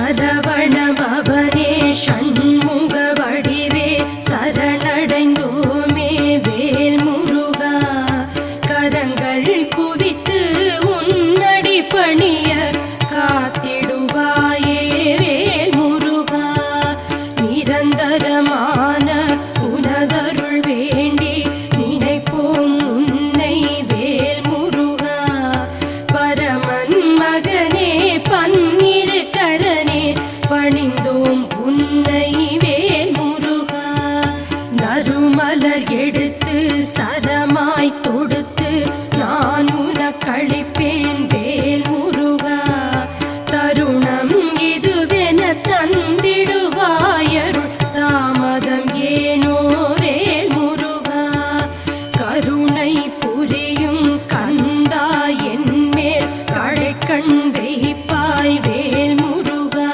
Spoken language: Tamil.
சரவணபவனே ஷண்முக வடிவே சரணடைந்தோமே வேல் முருகா. கரங்கள் குவித்து உன்னடி பணிய காத்திடுவாயே வேல் முருகா. நிரந்தரமான உனதருள் வேண்டி நினைப்போம் உன்னை வேல் முருகா. பரமன் மகனே பன்னிரு கரனே பணிந்தோம்